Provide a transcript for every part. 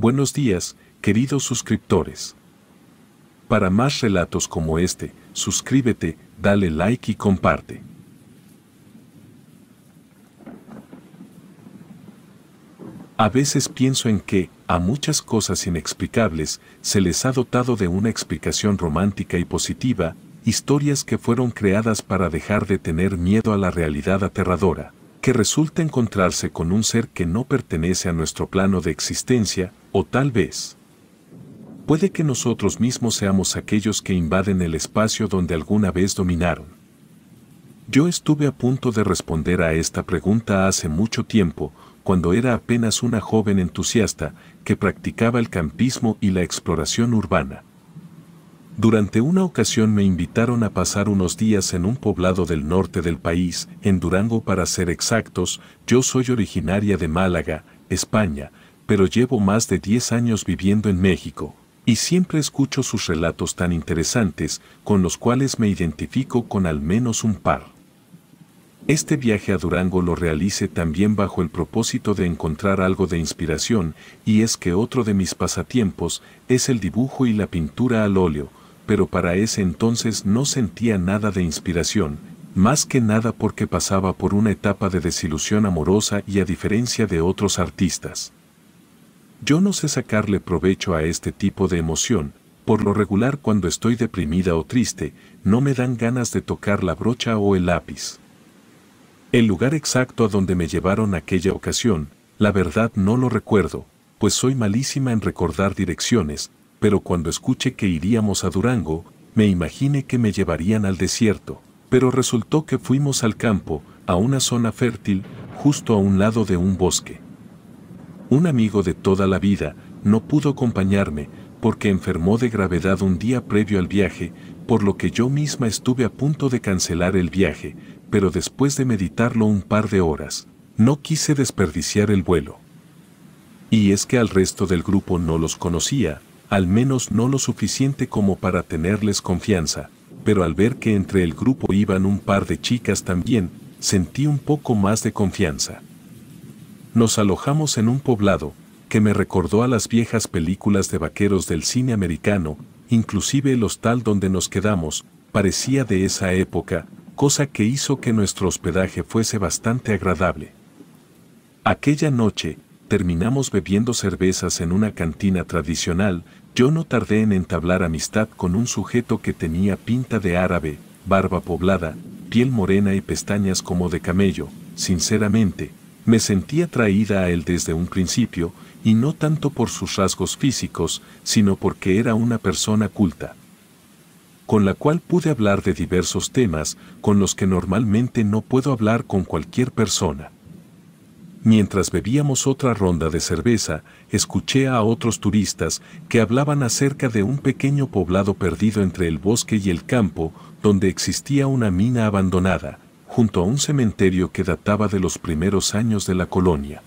Buenos días, queridos suscriptores. Para más relatos como este, suscríbete, dale like y comparte. A veces pienso en que, a muchas cosas inexplicables, se les ha dotado de una explicación romántica y positiva, historias que fueron creadas para dejar de tener miedo a la realidad aterradora, que resulta encontrarse con un ser que no pertenece a nuestro plano de existencia, o tal vez puede que nosotros mismos seamos aquellos que invaden el espacio donde alguna vez dominaron. Yo estuve a punto de responder a esta pregunta hace mucho tiempo, cuando era apenas una joven entusiasta que practicaba el campismo y la exploración urbana. Durante una ocasión me invitaron a pasar unos días en un poblado del norte del país, en Durango para ser exactos. Yo soy originaria de Málaga, España, pero llevo más de 10 años viviendo en México, y siempre escucho sus relatos tan interesantes, con los cuales me identifico con al menos un par. Este viaje a Durango lo realicé también bajo el propósito de encontrar algo de inspiración, y es que otro de mis pasatiempos es el dibujo y la pintura al óleo, pero para ese entonces no sentía nada de inspiración, más que nada porque pasaba por una etapa de desilusión amorosa y a diferencia de otros artistas. Yo no sé sacarle provecho a este tipo de emoción. Por lo regular, cuando estoy deprimida o triste, no me dan ganas de tocar la brocha o el lápiz. El lugar exacto a donde me llevaron aquella ocasión, la verdad no lo recuerdo, pues soy malísima en recordar direcciones, pero cuando escuché que iríamos a Durango, me imaginé que me llevarían al desierto, pero resultó que fuimos al campo, a una zona fértil, justo a un lado de un bosque. Un amigo de toda la vida no pudo acompañarme, porque enfermó de gravedad un día previo al viaje, por lo que yo misma estuve a punto de cancelar el viaje, pero después de meditarlo un par de horas, no quise desperdiciar el vuelo. Y es que al resto del grupo no los conocía, al menos no lo suficiente como para tenerles confianza, pero al ver que entre el grupo iban un par de chicas también, sentí un poco más de confianza. Nos alojamos en un poblado, que me recordó a las viejas películas de vaqueros del cine americano, inclusive el hostal donde nos quedamos, parecía de esa época, cosa que hizo que nuestro hospedaje fuese bastante agradable. Aquella noche, terminamos bebiendo cervezas en una cantina tradicional. Yo no tardé en entablar amistad con un sujeto que tenía pinta de árabe, barba poblada, piel morena y pestañas como de camello. Sinceramente, me sentí atraída a él desde un principio, y no tanto por sus rasgos físicos, sino porque era una persona culta, con la cual pude hablar de diversos temas, con los que normalmente no puedo hablar con cualquier persona. Mientras bebíamos otra ronda de cerveza, escuché a otros turistas que hablaban acerca de un pequeño poblado perdido entre el bosque y el campo, donde existía una mina abandonada, junto a un cementerio que databa de los primeros años de la colonia.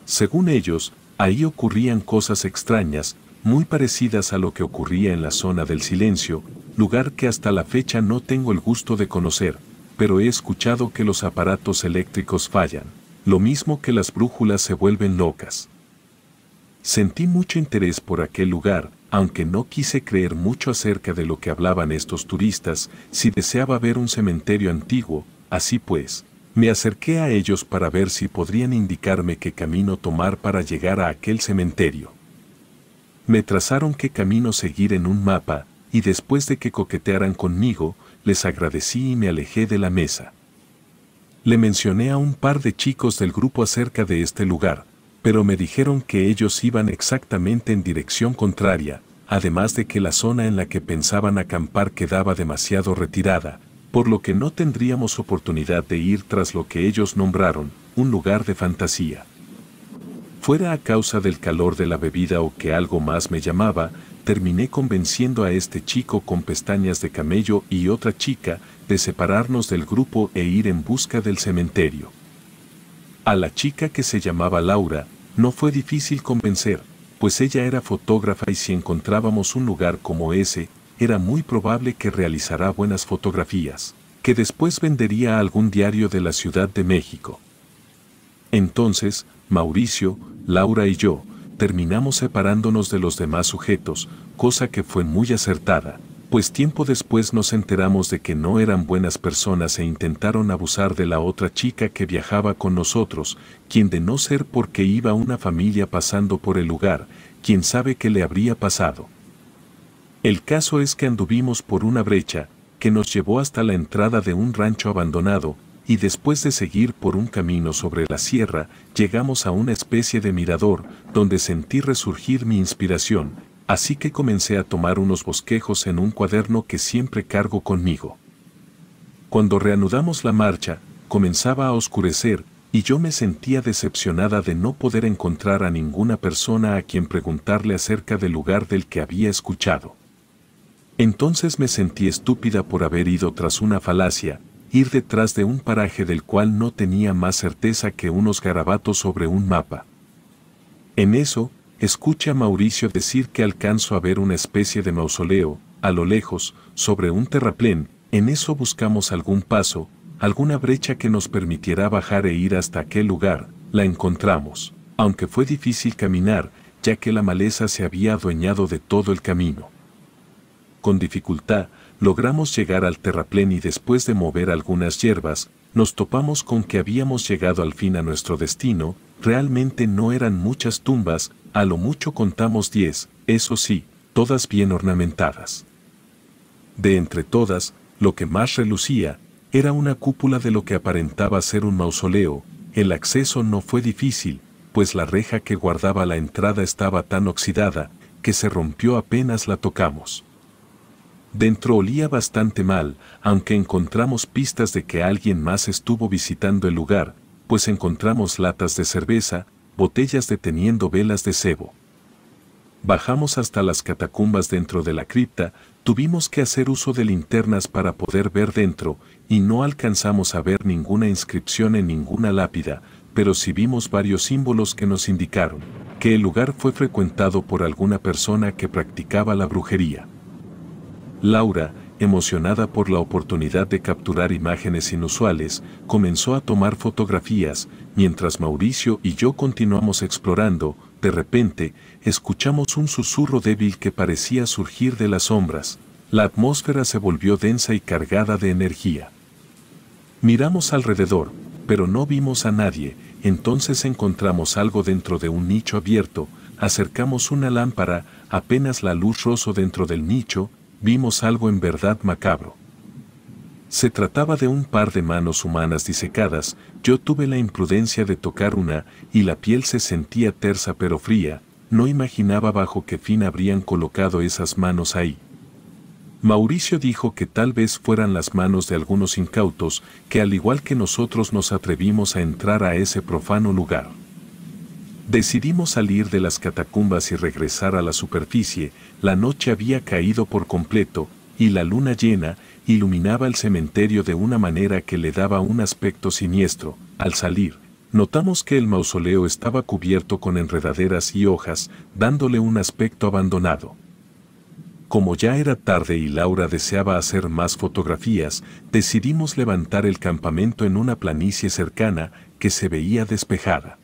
Según ellos, ahí ocurrían cosas extrañas, muy parecidas a lo que ocurría en la zona del silencio, lugar que hasta la fecha no tengo el gusto de conocer, pero he escuchado que los aparatos eléctricos fallan, lo mismo que las brújulas se vuelven locas. Sentí mucho interés por aquel lugar, aunque no quise creer mucho acerca de lo que hablaban estos turistas. Si deseaba ver un cementerio antiguo, así pues, me acerqué a ellos para ver si podrían indicarme qué camino tomar para llegar a aquel cementerio. Me trazaron qué camino seguir en un mapa, y después de que coquetearan conmigo, les agradecí y me alejé de la mesa. Le mencioné a un par de chicos del grupo acerca de este lugar, pero me dijeron que ellos iban exactamente en dirección contraria, además de que la zona en la que pensaban acampar quedaba demasiado retirada, por lo que no tendríamos oportunidad de ir tras lo que ellos nombraron, un lugar de fantasía. Fuera a causa del calor de la bebida o que algo más me llamaba, terminé convenciendo a este chico con pestañas de camello y otra chica de separarnos del grupo e ir en busca del cementerio. A la chica, que se llamaba Laura, no fue difícil convencer, pues ella era fotógrafa y si encontrábamos un lugar como ese, era muy probable que realizara buenas fotografías, que después vendería a algún diario de la Ciudad de México. Entonces, Mauricio, Laura y yo, terminamos separándonos de los demás sujetos, cosa que fue muy acertada, pues tiempo después nos enteramos de que no eran buenas personas e intentaron abusar de la otra chica que viajaba con nosotros, quien de no ser porque iba una familia pasando por el lugar, quién sabe qué le habría pasado. El caso es que anduvimos por una brecha, que nos llevó hasta la entrada de un rancho abandonado, y después de seguir por un camino sobre la sierra, llegamos a una especie de mirador, donde sentí resurgir mi inspiración, así que comencé a tomar unos bosquejos en un cuaderno que siempre cargo conmigo. Cuando reanudamos la marcha, comenzaba a oscurecer, y yo me sentía decepcionada de no poder encontrar a ninguna persona a quien preguntarle acerca del lugar del que había escuchado. Entonces me sentí estúpida por haber ido tras una falacia, ir detrás de un paraje del cual no tenía más certeza que unos garabatos sobre un mapa. En eso, escuché a Mauricio decir que alcanzo a ver una especie de mausoleo, a lo lejos, sobre un terraplén. En eso buscamos algún paso, alguna brecha que nos permitiera bajar e ir hasta aquel lugar. La encontramos, aunque fue difícil caminar, ya que la maleza se había adueñado de todo el camino. Con dificultad, logramos llegar al terraplén y después de mover algunas hierbas, nos topamos con que habíamos llegado al fin a nuestro destino. Realmente no eran muchas tumbas, a lo mucho contamos 10, eso sí, todas bien ornamentadas. De entre todas, lo que más relucía, era una cúpula de lo que aparentaba ser un mausoleo. El acceso no fue difícil, pues la reja que guardaba la entrada estaba tan oxidada, que se rompió apenas la tocamos. Dentro olía bastante mal, aunque encontramos pistas de que alguien más estuvo visitando el lugar, pues encontramos latas de cerveza, botellas deteniendo velas de cebo. Bajamos hasta las catacumbas dentro de la cripta, tuvimos que hacer uso de linternas para poder ver dentro, y no alcanzamos a ver ninguna inscripción en ninguna lápida, pero sí vimos varios símbolos que nos indicaron que el lugar fue frecuentado por alguna persona que practicaba la brujería. Laura, emocionada por la oportunidad de capturar imágenes inusuales, comenzó a tomar fotografías, mientras Mauricio y yo continuamos explorando. De repente, escuchamos un susurro débil que parecía surgir de las sombras. La atmósfera se volvió densa y cargada de energía. Miramos alrededor, pero no vimos a nadie. Entonces encontramos algo dentro de un nicho abierto, acercamos una lámpara, apenas la luz rozó dentro del nicho, vimos algo en verdad macabro. Se trataba de un par de manos humanas disecadas. Yo tuve la imprudencia de tocar una, y la piel se sentía tersa pero fría. No imaginaba bajo qué fin habrían colocado esas manos ahí. Mauricio dijo que tal vez fueran las manos de algunos incautos, que al igual que nosotros nos atrevimos a entrar a ese profano lugar. Decidimos salir de las catacumbas y regresar a la superficie. La noche había caído por completo, y la luna llena iluminaba el cementerio de una manera que le daba un aspecto siniestro. Al salir, notamos que el mausoleo estaba cubierto con enredaderas y hojas, dándole un aspecto abandonado. Como ya era tarde y Laura deseaba hacer más fotografías, decidimos levantar el campamento en una planicie cercana que se veía despejada.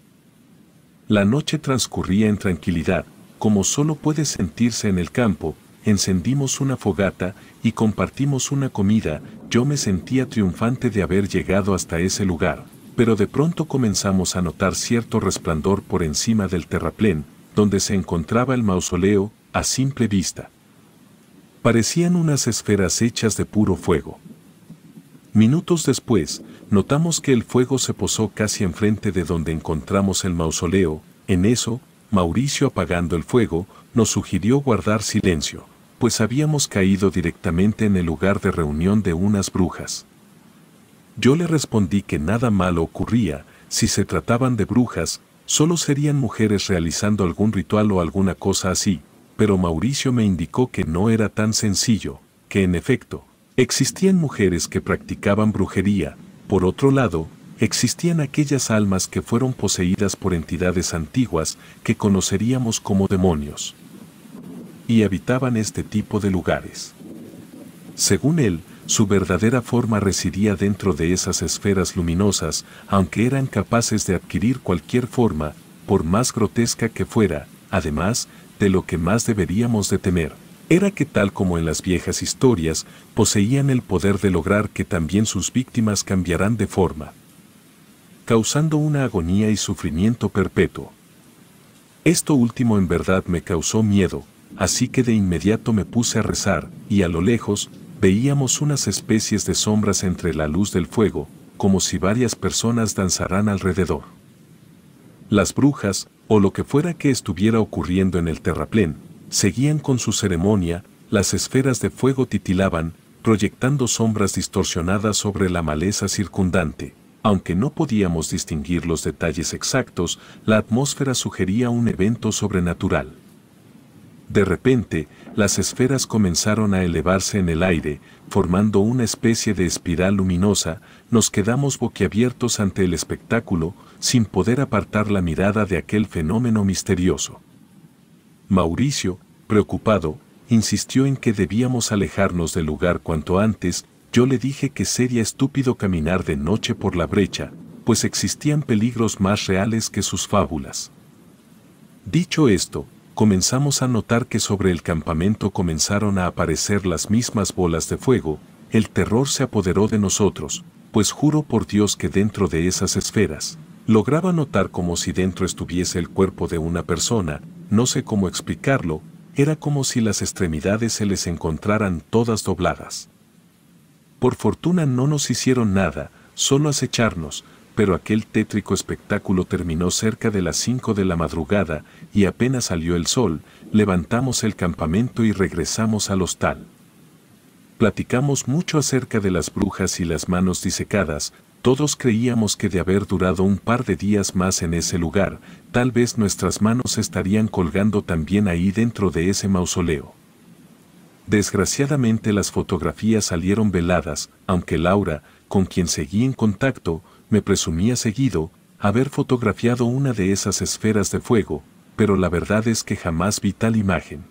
La noche transcurría en tranquilidad, como solo puede sentirse en el campo. Encendimos una fogata y compartimos una comida. Yo me sentía triunfante de haber llegado hasta ese lugar, pero de pronto comenzamos a notar cierto resplandor por encima del terraplén, donde se encontraba el mausoleo. A simple vista parecían unas esferas hechas de puro fuego. Minutos después, notamos que el fuego se posó casi enfrente de donde encontramos el mausoleo. En eso, Mauricio, apagando el fuego, nos sugirió guardar silencio, pues habíamos caído directamente en el lugar de reunión de unas brujas. Yo le respondí que nada malo ocurría. Si se trataban de brujas, solo serían mujeres realizando algún ritual o alguna cosa así, pero Mauricio me indicó que no era tan sencillo, que en efecto, existían mujeres que practicaban brujería. Por otro lado, existían aquellas almas que fueron poseídas por entidades antiguas que conoceríamos como demonios, y habitaban este tipo de lugares. Según él, su verdadera forma residía dentro de esas esferas luminosas, aunque eran capaces de adquirir cualquier forma, por más grotesca que fuera. además, de lo que más deberíamos de temer, era que tal como en las viejas historias, poseían el poder de lograr que también sus víctimas cambiaran de forma, causando una agonía y sufrimiento perpetuo. Esto último en verdad me causó miedo, así que de inmediato me puse a rezar, y a lo lejos, veíamos unas especies de sombras entre la luz del fuego, como si varias personas danzaran alrededor. Las brujas, o lo que fuera que estuviera ocurriendo en el terraplén, seguían con su ceremonia, las esferas de fuego titilaban, proyectando sombras distorsionadas sobre la maleza circundante. Aunque no podíamos distinguir los detalles exactos, la atmósfera sugería un evento sobrenatural. De repente, las esferas comenzaron a elevarse en el aire, formando una especie de espiral luminosa. Nos quedamos boquiabiertos ante el espectáculo, sin poder apartar la mirada de aquel fenómeno misterioso. Mauricio, preocupado, insistió en que debíamos alejarnos del lugar cuanto antes. Yo le dije que sería estúpido caminar de noche por la brecha, pues existían peligros más reales que sus fábulas. Dicho esto, comenzamos a notar que sobre el campamento comenzaron a aparecer las mismas bolas de fuego. El terror se apoderó de nosotros, pues juro por Dios que dentro de esas esferas, lograba notar como si dentro estuviese el cuerpo de una persona. No sé cómo explicarlo, era como si las extremidades se les encontraran todas dobladas. Por fortuna no nos hicieron nada, solo acecharnos, pero aquel tétrico espectáculo terminó cerca de las 5 de la madrugada, y apenas salió el sol, levantamos el campamento y regresamos al hostal. Platicamos mucho acerca de las brujas y las manos disecadas. Todos creíamos que de haber durado un par de días más en ese lugar, tal vez nuestras manos estarían colgando también ahí dentro de ese mausoleo. Desgraciadamente las fotografías salieron veladas, aunque Laura, con quien seguí en contacto, me presumía seguido haber fotografiado una de esas esferas de fuego, pero la verdad es que jamás vi tal imagen.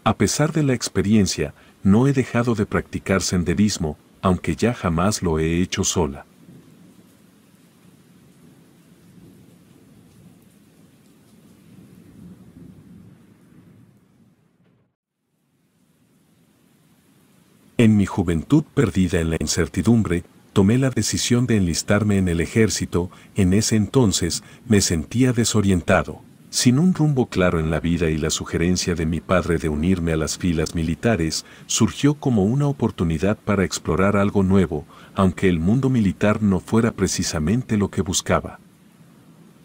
A pesar de la experiencia, no he dejado de practicar senderismo, aunque ya jamás lo he hecho sola. En mi juventud perdida en la incertidumbre, tomé la decisión de enlistarme en el ejército. En ese entonces me sentía desorientado, sin un rumbo claro en la vida, y la sugerencia de mi padre de unirme a las filas militares surgió como una oportunidad para explorar algo nuevo, aunque el mundo militar no fuera precisamente lo que buscaba.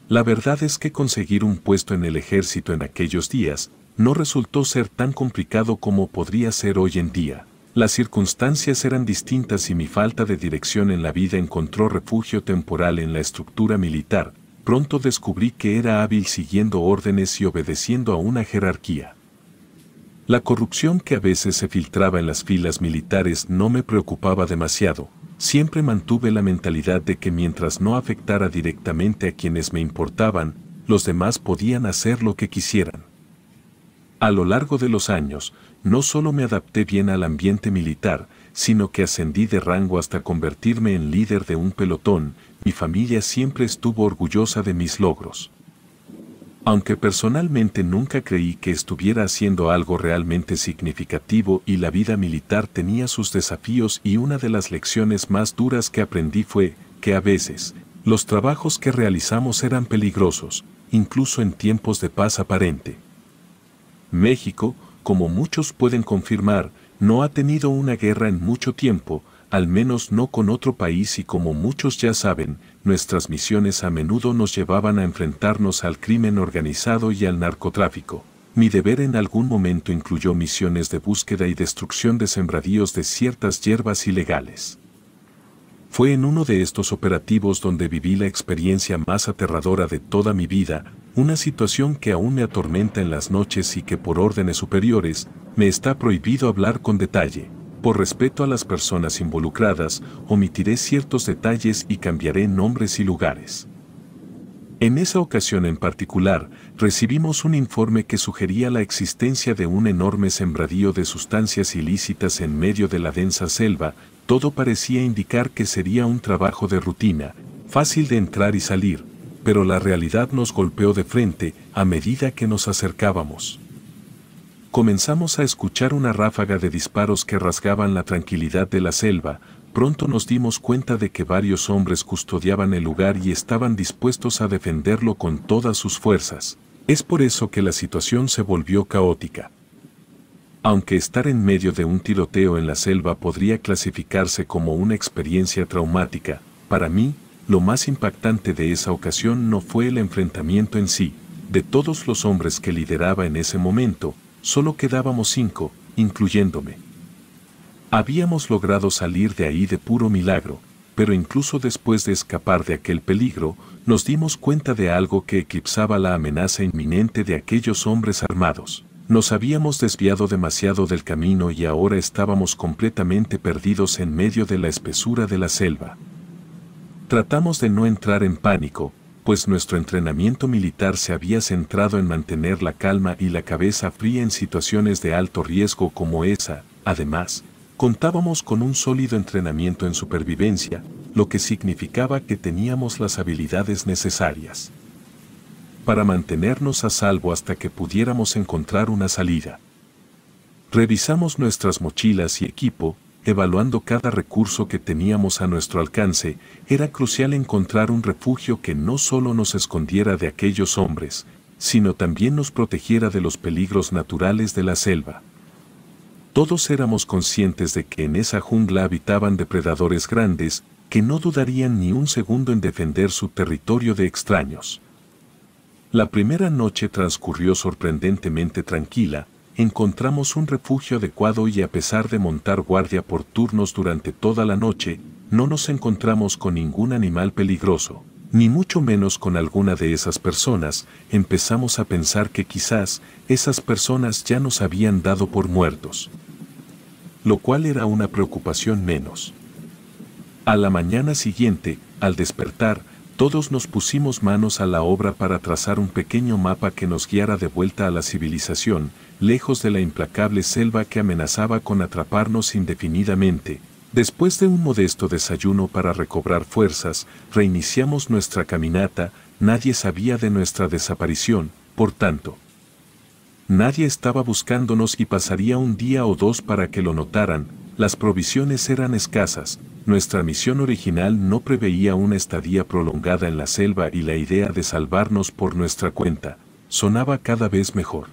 La verdad es que conseguir un puesto en el ejército en aquellos días no resultó ser tan complicado como podría ser hoy en día. Las circunstancias eran distintas y mi falta de dirección en la vida encontró refugio temporal en la estructura militar. Pronto descubrí que era hábil siguiendo órdenes y obedeciendo a una jerarquía. La corrupción que a veces se filtraba en las filas militares no me preocupaba demasiado. Siempre mantuve la mentalidad de que mientras no afectara directamente a quienes me importaban, los demás podían hacer lo que quisieran. A lo largo de los años, no solo me adapté bien al ambiente militar, sino que ascendí de rango hasta convertirme en líder de un pelotón. Mi familia siempre estuvo orgullosa de mis logros. Aunque personalmente nunca creí que estuviera haciendo algo realmente significativo, y la vida militar tenía sus desafíos, y una de las lecciones más duras que aprendí fue que a veces, los trabajos que realizamos eran peligrosos, incluso en tiempos de paz aparente. México, como muchos pueden confirmar, no ha tenido una guerra en mucho tiempo, al menos no con otro país, y como muchos ya saben, nuestras misiones a menudo nos llevaban a enfrentarnos al crimen organizado y al narcotráfico. Mi deber en algún momento incluyó misiones de búsqueda y destrucción de sembradíos de ciertas hierbas ilegales. Fue en uno de estos operativos donde viví la experiencia más aterradora de toda mi vida, una situación que aún me atormenta en las noches y que por órdenes superiores me está prohibido hablar con detalle. Por respeto a las personas involucradas, omitiré ciertos detalles y cambiaré nombres y lugares. En esa ocasión en particular, recibimos un informe que sugería la existencia de un enorme sembradío de sustancias ilícitas en medio de la densa selva. Todo parecía indicar que sería un trabajo de rutina, fácil de entrar y salir, pero la realidad nos golpeó de frente a medida que nos acercábamos. Comenzamos a escuchar una ráfaga de disparos que rasgaban la tranquilidad de la selva. Pronto nos dimos cuenta de que varios hombres custodiaban el lugar y estaban dispuestos a defenderlo con todas sus fuerzas. Es por eso que la situación se volvió caótica. Aunque estar en medio de un tiroteo en la selva podría clasificarse como una experiencia traumática, para mí, lo más impactante de esa ocasión no fue el enfrentamiento en sí. De todos los hombres que lideraba en ese momento, solo quedábamos 5, incluyéndome. Habíamos logrado salir de ahí de puro milagro, pero incluso después de escapar de aquel peligro, nos dimos cuenta de algo que eclipsaba la amenaza inminente de aquellos hombres armados. Nos habíamos desviado demasiado del camino y ahora estábamos completamente perdidos en medio de la espesura de la selva. Tratamos de no entrar en pánico, pues nuestro entrenamiento militar se había centrado en mantener la calma y la cabeza fría en situaciones de alto riesgo como esa. Además, contábamos con un sólido entrenamiento en supervivencia, lo que significaba que teníamos las habilidades necesarias para mantenernos a salvo hasta que pudiéramos encontrar una salida. Revisamos nuestras mochilas y equipo, evaluando cada recurso que teníamos a nuestro alcance. Era crucial encontrar un refugio que no solo nos escondiera de aquellos hombres, sino también nos protegiera de los peligros naturales de la selva. Todos éramos conscientes de que en esa jungla habitaban depredadores grandes, que no dudarían ni un segundo en defender su territorio de extraños. La primera noche transcurrió sorprendentemente tranquila. Encontramos un refugio adecuado y a pesar de montar guardia por turnos durante toda la noche, no nos encontramos con ningún animal peligroso, ni mucho menos con alguna de esas personas. Empezamos a pensar que quizás esas personas ya nos habían dado por muertos, lo cual era una preocupación menos. A la mañana siguiente, al despertar, todos nos pusimos manos a la obra para trazar un pequeño mapa que nos guiara de vuelta a la civilización, lejos de la implacable selva que amenazaba con atraparnos indefinidamente. Después de un modesto desayuno para recobrar fuerzas, reiniciamos nuestra caminata. Nadie sabía de nuestra desaparición, por tanto, nadie estaba buscándonos y pasaría un día o dos para que lo notaran. Las provisiones eran escasas. Nuestra misión original no preveía una estadía prolongada en la selva y la idea de salvarnos por nuestra cuenta sonaba cada vez mejor.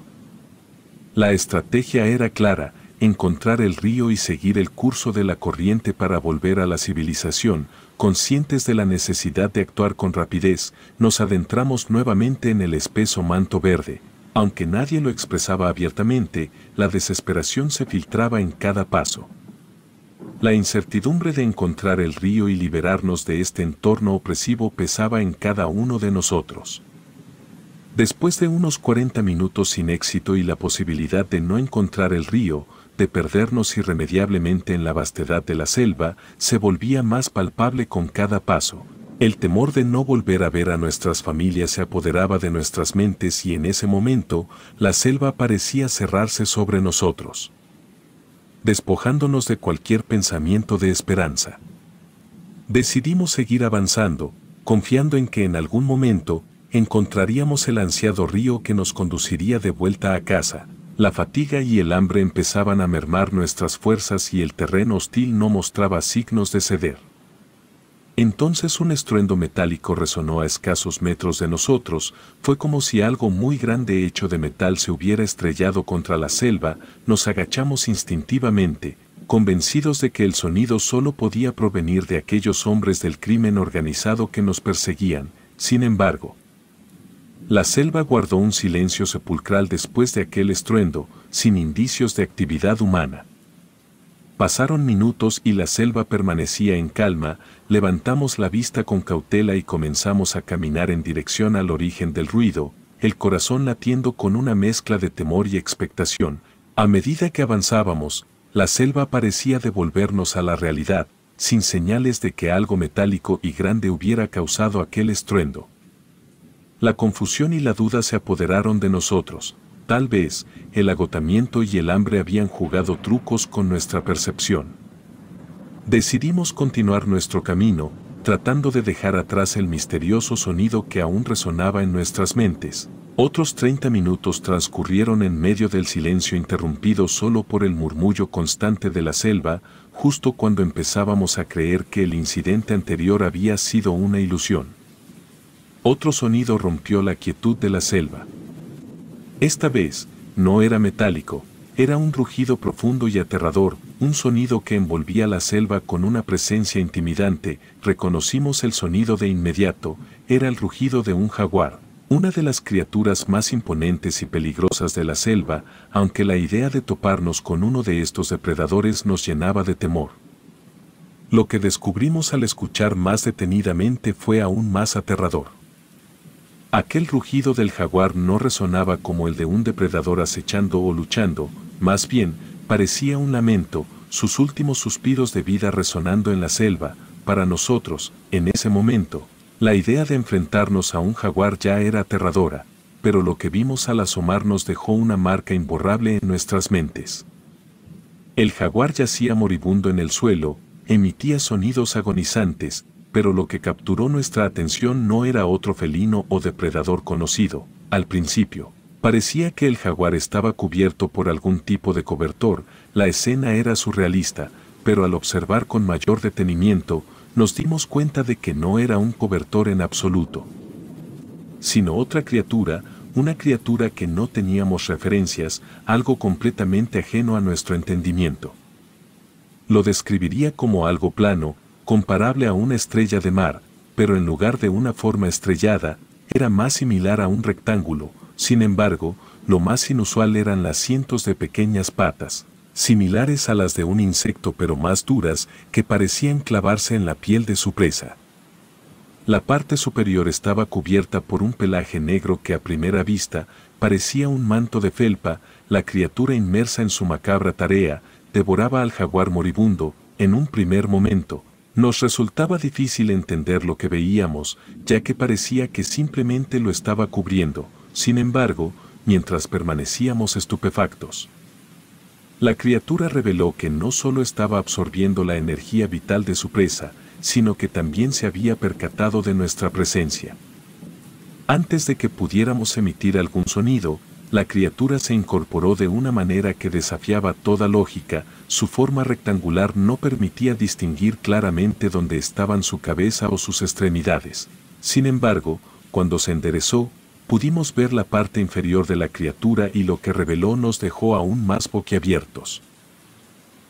La estrategia era clara: encontrar el río y seguir el curso de la corriente para volver a la civilización. Conscientes de la necesidad de actuar con rapidez, nos adentramos nuevamente en el espeso manto verde. Aunque nadie lo expresaba abiertamente, la desesperación se filtraba en cada paso. La incertidumbre de encontrar el río y liberarnos de este entorno opresivo pesaba en cada uno de nosotros. Después de unos 40 minutos sin éxito y la posibilidad de no encontrar el río, de perdernos irremediablemente en la vastedad de la selva, se volvía más palpable con cada paso. El temor de no volver a ver a nuestras familias se apoderaba de nuestras mentes y en ese momento, la selva parecía cerrarse sobre nosotros, despojándonos de cualquier pensamiento de esperanza. Decidimos seguir avanzando, confiando en que en algún momento encontraríamos el ansiado río que nos conduciría de vuelta a casa. La fatiga y el hambre empezaban a mermar nuestras fuerzas y el terreno hostil no mostraba signos de ceder. Entonces un estruendo metálico resonó a escasos metros de nosotros. Fue como si algo muy grande hecho de metal se hubiera estrellado contra la selva. Nos agachamos instintivamente, convencidos de que el sonido solo podía provenir de aquellos hombres del crimen organizado que nos perseguían. Sin embargo, la selva guardó un silencio sepulcral después de aquel estruendo, sin indicios de actividad humana. Pasaron minutos y la selva permanecía en calma. Levantamos la vista con cautela y comenzamos a caminar en dirección al origen del ruido, el corazón latiendo con una mezcla de temor y expectación. A medida que avanzábamos, la selva parecía devolvernos a la realidad, sin señales de que algo metálico y grande hubiera causado aquel estruendo. La confusión y la duda se apoderaron de nosotros. Tal vez, el agotamiento y el hambre habían jugado trucos con nuestra percepción. Decidimos continuar nuestro camino, tratando de dejar atrás el misterioso sonido que aún resonaba en nuestras mentes. Otros 30 minutos transcurrieron en medio del silencio interrumpido solo por el murmullo constante de la selva, justo cuando empezábamos a creer que el incidente anterior había sido una ilusión. Otro sonido rompió la quietud de la selva. Esta vez, no era metálico, era un rugido profundo y aterrador, un sonido que envolvía la selva con una presencia intimidante. Reconocimos el sonido de inmediato, era el rugido de un jaguar, una de las criaturas más imponentes y peligrosas de la selva, aunque la idea de toparnos con uno de estos depredadores nos llenaba de temor. Lo que descubrimos al escuchar más detenidamente fue aún más aterrador. Aquel rugido del jaguar no resonaba como el de un depredador acechando o luchando, más bien, parecía un lamento, sus últimos suspiros de vida resonando en la selva. Para nosotros, en ese momento, la idea de enfrentarnos a un jaguar ya era aterradora, pero lo que vimos al asomarnos dejó una marca imborrable en nuestras mentes. El jaguar yacía moribundo en el suelo, emitía sonidos agonizantes, pero lo que capturó nuestra atención no era otro felino o depredador conocido. Al principio, parecía que el jaguar estaba cubierto por algún tipo de cobertor, la escena era surrealista, pero al observar con mayor detenimiento, nos dimos cuenta de que no era un cobertor en absoluto, sino otra criatura, una criatura que no teníamos referencias, algo completamente ajeno a nuestro entendimiento. Lo describiría como algo plano, comparable a una estrella de mar, pero en lugar de una forma estrellada, era más similar a un rectángulo. Sin embargo, lo más inusual eran las cientos de pequeñas patas, similares a las de un insecto pero más duras, que parecían clavarse en la piel de su presa. La parte superior estaba cubierta por un pelaje negro que a primera vista parecía un manto de felpa. La criatura, inmersa en su macabra tarea, devoraba al jaguar moribundo. En un primer momento, nos resultaba difícil entender lo que veíamos, ya que parecía que simplemente lo estaba cubriendo. Sin embargo, mientras permanecíamos estupefactos, la criatura reveló que no solo estaba absorbiendo la energía vital de su presa, sino que también se había percatado de nuestra presencia. Antes de que pudiéramos emitir algún sonido, la criatura se incorporó de una manera que desafiaba toda lógica. Su forma rectangular no permitía distinguir claramente dónde estaban su cabeza o sus extremidades. Sin embargo, cuando se enderezó, pudimos ver la parte inferior de la criatura y lo que reveló nos dejó aún más boquiabiertos.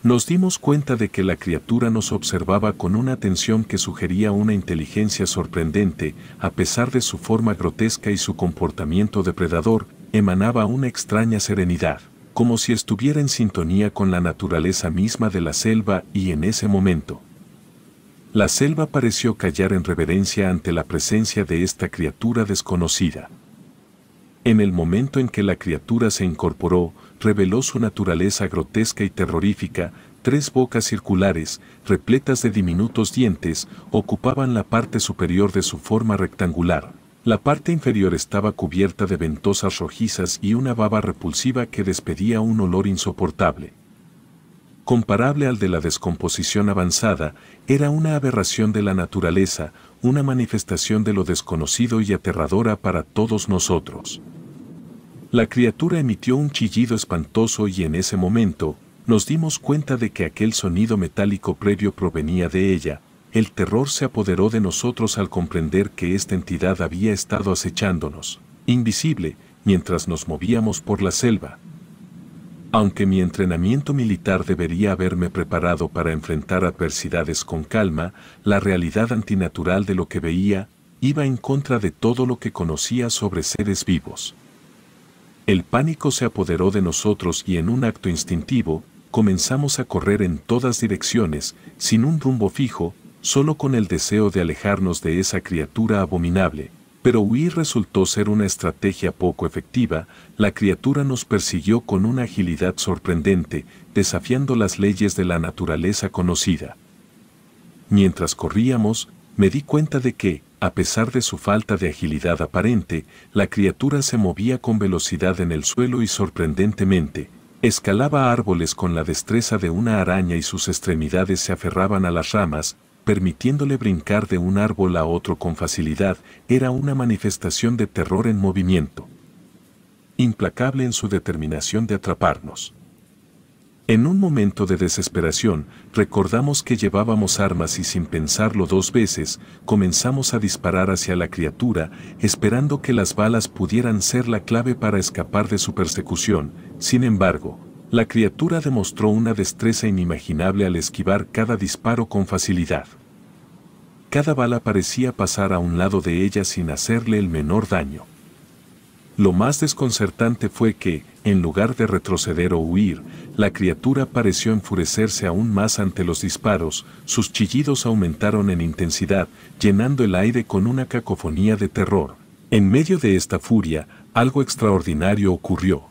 Nos dimos cuenta de que la criatura nos observaba con una atención que sugería una inteligencia sorprendente. A pesar de su forma grotesca y su comportamiento depredador, emanaba una extraña serenidad, como si estuviera en sintonía con la naturaleza misma de la selva. Y en ese momento, la selva pareció callar en reverencia ante la presencia de esta criatura desconocida. En el momento en que la criatura se incorporó, reveló su naturaleza grotesca y terrorífica. 3 bocas circulares, repletas de diminutos dientes, ocupaban la parte superior de su forma rectangular. La parte inferior estaba cubierta de ventosas rojizas y una baba repulsiva que despedía un olor insoportable. Comparable al de la descomposición avanzada, era una aberración de la naturaleza, una manifestación de lo desconocido y aterradora para todos nosotros. La criatura emitió un chillido espantoso y en ese momento, nos dimos cuenta de que aquel sonido metálico previo provenía de ella. El terror se apoderó de nosotros al comprender que esta entidad había estado acechándonos, invisible, mientras nos movíamos por la selva. Aunque mi entrenamiento militar debería haberme preparado para enfrentar adversidades con calma, la realidad antinatural de lo que veía iba en contra de todo lo que conocía sobre seres vivos. El pánico se apoderó de nosotros y en un acto instintivo, comenzamos a correr en todas direcciones, sin un rumbo fijo, solo con el deseo de alejarnos de esa criatura abominable. Pero huir resultó ser una estrategia poco efectiva. La criatura nos persiguió con una agilidad sorprendente, desafiando las leyes de la naturaleza conocida. Mientras corríamos, me di cuenta de que, a pesar de su falta de agilidad aparente, la criatura se movía con velocidad en el suelo y sorprendentemente, escalaba árboles con la destreza de una araña y sus extremidades se aferraban a las ramas. permitiéndole brincar de un árbol a otro con facilidad, era una manifestación de terror en movimiento, implacable en su determinación de atraparnos. En un momento de desesperación, recordamos que llevábamos armas y sin pensarlo dos veces, comenzamos a disparar hacia la criatura, esperando que las balas pudieran ser la clave para escapar de su persecución. Sin embargo, la criatura demostró una destreza inimaginable al esquivar cada disparo con facilidad. Cada bala parecía pasar a un lado de ella sin hacerle el menor daño. Lo más desconcertante fue que, en lugar de retroceder o huir, la criatura pareció enfurecerse aún más ante los disparos, sus chillidos aumentaron en intensidad, llenando el aire con una cacofonía de terror. En medio de esta furia, algo extraordinario ocurrió.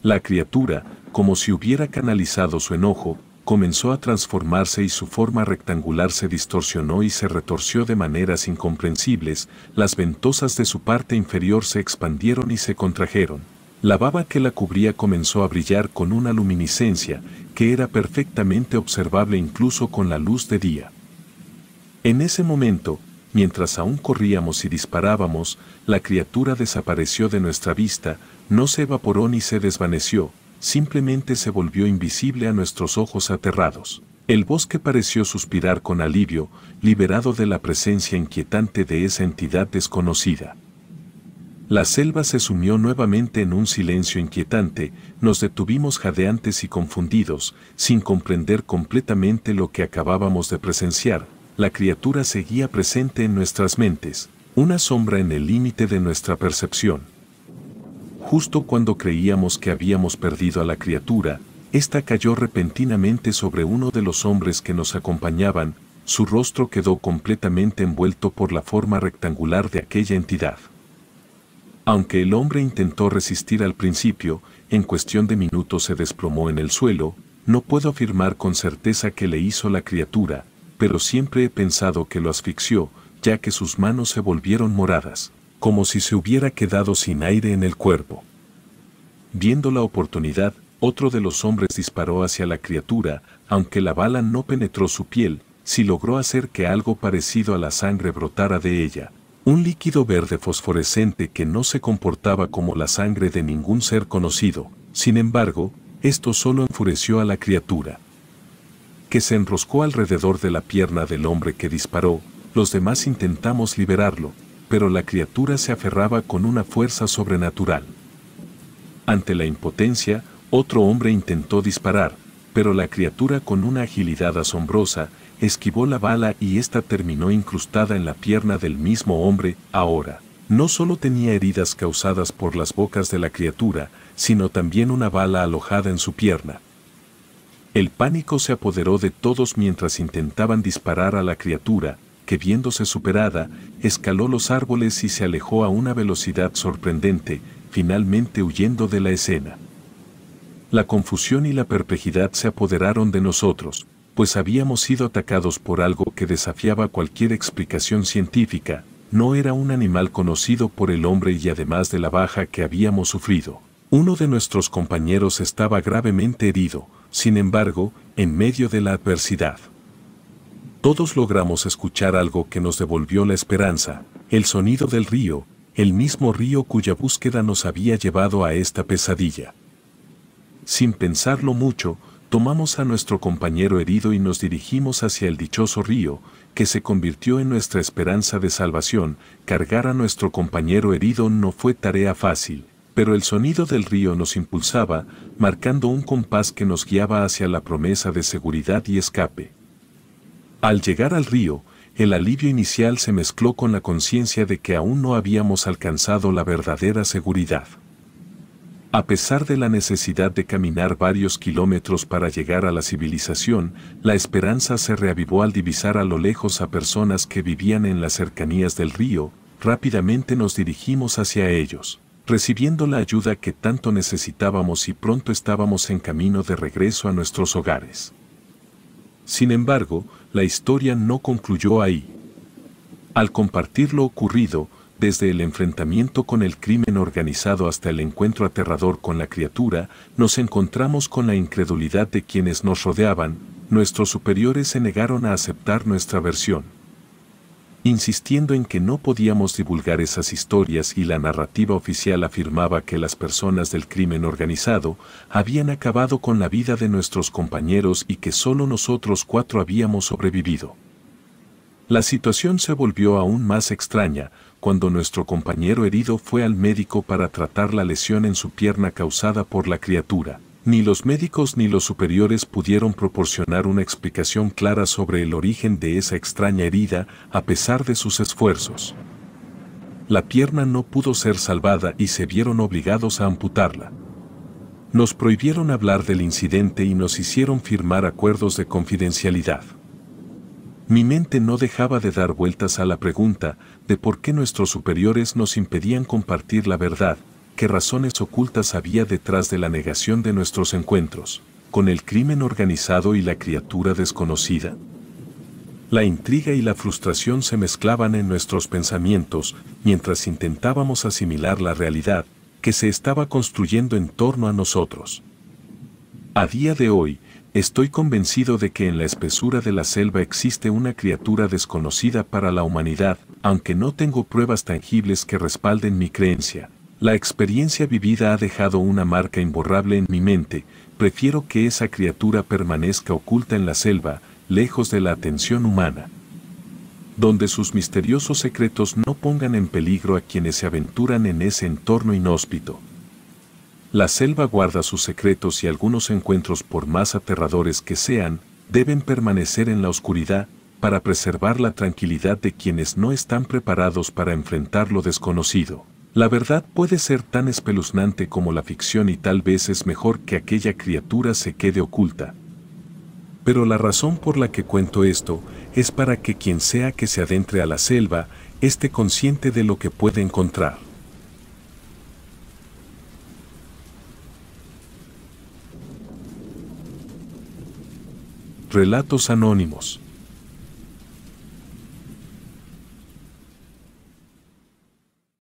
La criatura, como si hubiera canalizado su enojo, comenzó a transformarse y su forma rectangular se distorsionó y se retorció de maneras incomprensibles, las ventosas de su parte inferior se expandieron y se contrajeron. La baba que la cubría comenzó a brillar con una luminiscencia que era perfectamente observable incluso con la luz de día. En ese momento, mientras aún corríamos y disparábamos, la criatura desapareció de nuestra vista, no se evaporó ni se desvaneció, simplemente se volvió invisible a nuestros ojos aterrados. El bosque pareció suspirar con alivio, liberado de la presencia inquietante de esa entidad desconocida. La selva se sumió nuevamente en un silencio inquietante, nos detuvimos jadeantes y confundidos, sin comprender completamente lo que acabábamos de presenciar. La criatura seguía presente en nuestras mentes, una sombra en el límite de nuestra percepción. Justo cuando creíamos que habíamos perdido a la criatura, ésta cayó repentinamente sobre uno de los hombres que nos acompañaban, su rostro quedó completamente envuelto por la forma rectangular de aquella entidad. Aunque el hombre intentó resistir al principio, en cuestión de minutos se desplomó en el suelo. No puedo afirmar con certeza qué le hizo la criatura, pero siempre he pensado que lo asfixió, ya que sus manos se volvieron moradas, como si se hubiera quedado sin aire en el cuerpo. Viendo la oportunidad, otro de los hombres disparó hacia la criatura, aunque la bala no penetró su piel, sí logró hacer que algo parecido a la sangre brotara de ella, un líquido verde fosforescente que no se comportaba como la sangre de ningún ser conocido. Sin embargo, esto solo enfureció a la criatura, que se enroscó alrededor de la pierna del hombre que disparó. Los demás intentamos liberarlo, pero la criatura se aferraba con una fuerza sobrenatural. Ante la impotencia, otro hombre intentó disparar, pero la criatura con una agilidad asombrosa, esquivó la bala y ésta terminó incrustada en la pierna del mismo hombre. Ahora, no solo tenía heridas causadas por las bocas de la criatura, sino también una bala alojada en su pierna. El pánico se apoderó de todos mientras intentaban disparar a la criatura, que viéndose superada, escaló los árboles y se alejó a una velocidad sorprendente, finalmente huyendo de la escena. La confusión y la perplejidad se apoderaron de nosotros, pues habíamos sido atacados por algo que desafiaba cualquier explicación científica. No era un animal conocido por el hombre y además de la baja que habíamos sufrido, uno de nuestros compañeros estaba gravemente herido. Sin embargo, en medio de la adversidad, todos logramos escuchar algo que nos devolvió la esperanza, el sonido del río, el mismo río cuya búsqueda nos había llevado a esta pesadilla. Sin pensarlo mucho, tomamos a nuestro compañero herido y nos dirigimos hacia el dichoso río, que se convirtió en nuestra esperanza de salvación. Cargar a nuestro compañero herido no fue tarea fácil, pero el sonido del río nos impulsaba, marcando un compás que nos guiaba hacia la promesa de seguridad y escape. Al llegar al río, el alivio inicial se mezcló con la conciencia de que aún no habíamos alcanzado la verdadera seguridad. A pesar de la necesidad de caminar varios kilómetros para llegar a la civilización, la esperanza se reavivó al divisar a lo lejos a personas que vivían en las cercanías del río. Rápidamente nos dirigimos hacia ellos, recibiendo la ayuda que tanto necesitábamos y pronto estábamos en camino de regreso a nuestros hogares. Sin embargo, la historia no concluyó ahí. Al compartir lo ocurrido, desde el enfrentamiento con el crimen organizado hasta el encuentro aterrador con la criatura, nos encontramos con la incredulidad de quienes nos rodeaban. nuestros superiores se negaron a aceptar nuestra versión, insistiendo en que no podíamos divulgar esas historias, y la narrativa oficial afirmaba que las personas del crimen organizado habían acabado con la vida de nuestros compañeros y que solo nosotros 4 habíamos sobrevivido. La situación se volvió aún más extraña cuando nuestro compañero herido fue al médico para tratar la lesión en su pierna causada por la criatura. Ni los médicos ni los superiores pudieron proporcionar una explicación clara sobre el origen de esa extraña herida a pesar de sus esfuerzos. La pierna no pudo ser salvada y se vieron obligados a amputarla. Nos prohibieron hablar del incidente y nos hicieron firmar acuerdos de confidencialidad. Mi mente no dejaba de dar vueltas a la pregunta de por qué nuestros superiores nos impedían compartir la verdad. ¿Qué razones ocultas había detrás de la negación de nuestros encuentros con el crimen organizado y la criatura desconocida? La intriga y la frustración se mezclaban en nuestros pensamientos mientras intentábamos asimilar la realidad que se estaba construyendo en torno a nosotros. A día de hoy, estoy convencido de que en la espesura de la selva existe una criatura desconocida para la humanidad, aunque no tengo pruebas tangibles que respalden mi creencia. La experiencia vivida ha dejado una marca imborrable en mi mente. Prefiero que esa criatura permanezca oculta en la selva, lejos de la atención humana, donde sus misteriosos secretos no pongan en peligro a quienes se aventuran en ese entorno inhóspito. La selva guarda sus secretos y algunos encuentros, por más aterradores que sean, deben permanecer en la oscuridad para preservar la tranquilidad de quienes no están preparados para enfrentar lo desconocido. La verdad puede ser tan espeluznante como la ficción y tal vez es mejor que aquella criatura se quede oculta. Pero la razón por la que cuento esto es para que quien sea que se adentre a la selva esté consciente de lo que puede encontrar. Relatos anónimos.